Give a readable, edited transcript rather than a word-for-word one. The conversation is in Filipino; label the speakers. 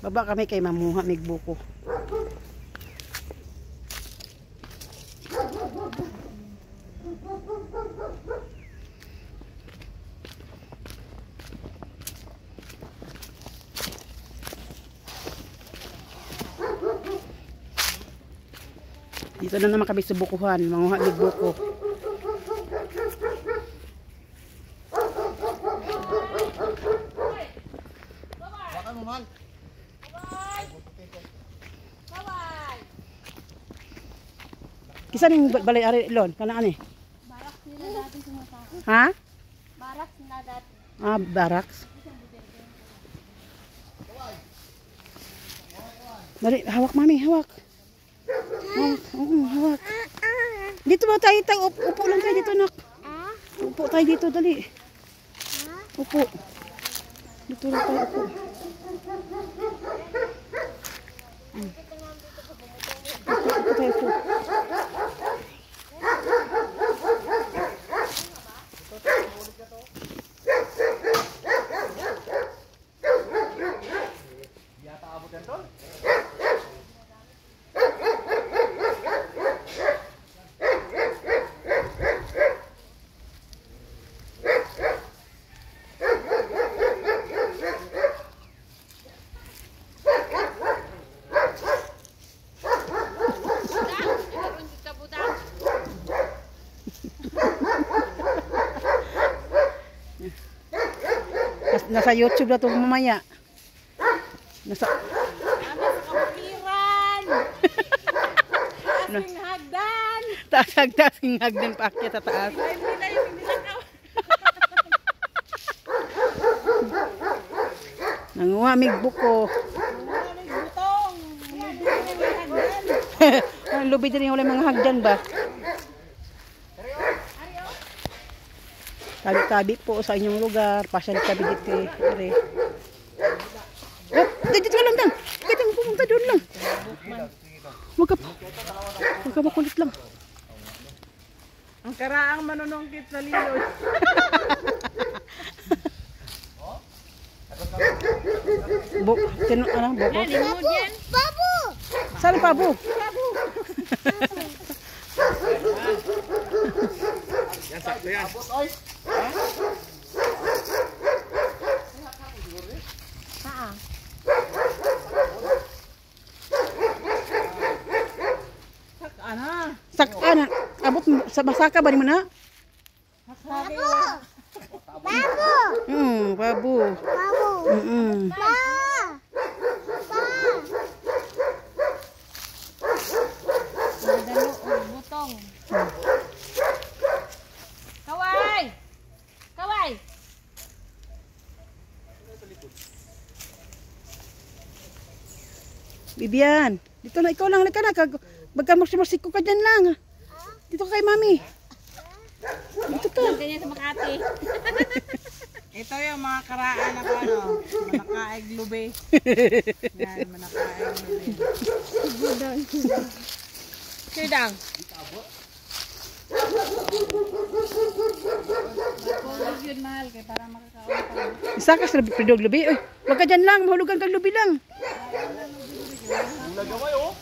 Speaker 1: Baba kami kay mamuha mig buko. Dito na naman kami sa bukuhan, manguha mig buko. Kisa ning balay ari lon kanaan eh.
Speaker 2: Baraks nila dati sumasaka.
Speaker 1: Ha?
Speaker 2: Baraks na dati.
Speaker 1: Ah, barracks. Dali, hawak mami, hawak. Hawak, hawak. Dito ba tayo, upo lang tayo dito, nak. Upo tayo dito, dali. Upo. Dito lang tayo, upo. Upo tayo, upo. Nasa YouTube na ito mamaya. Nasa...
Speaker 2: Tasing hagdan!
Speaker 1: Tasing hagdan pa akyat sa taas. Nanguha mig buko. Ang lubi din yung mga hagdan ba? Tabi-tabi po sa inyong lugar. Pasyal tabi dito. Oh, dito ka lang. Dito ka pumunta doon lang. Huwag ka makulit lang.
Speaker 3: Ang karaang manunungkit sa lilod.
Speaker 1: Buko.
Speaker 2: Babu!
Speaker 1: Saan ang pabo?
Speaker 4: Yan, sakto yan.
Speaker 2: Saan?
Speaker 1: Saka na. Abot sa masaka ba ni mo na?
Speaker 2: Babu! Babu!
Speaker 1: Pabo.
Speaker 2: Babu! Ba! Madalo o butong. Kaway! Kaway!
Speaker 1: Bibian, dito na ikaw lang ka na. Magkamursiko ka dyan lang. Dito ka kay mami. Dito ka.
Speaker 2: Ganyan sa Makati.
Speaker 3: Ito yung mga karaan na ano, manakaig lubi. Yan, manakaig lubi.
Speaker 2: Sidang. Makulog yun, mahal. Kaya parang makakaon pa.
Speaker 1: Isa ka sa lubi. Huwag ka dyan lang. Mahulugan kang lubi lang.
Speaker 4: Nagaway, oh.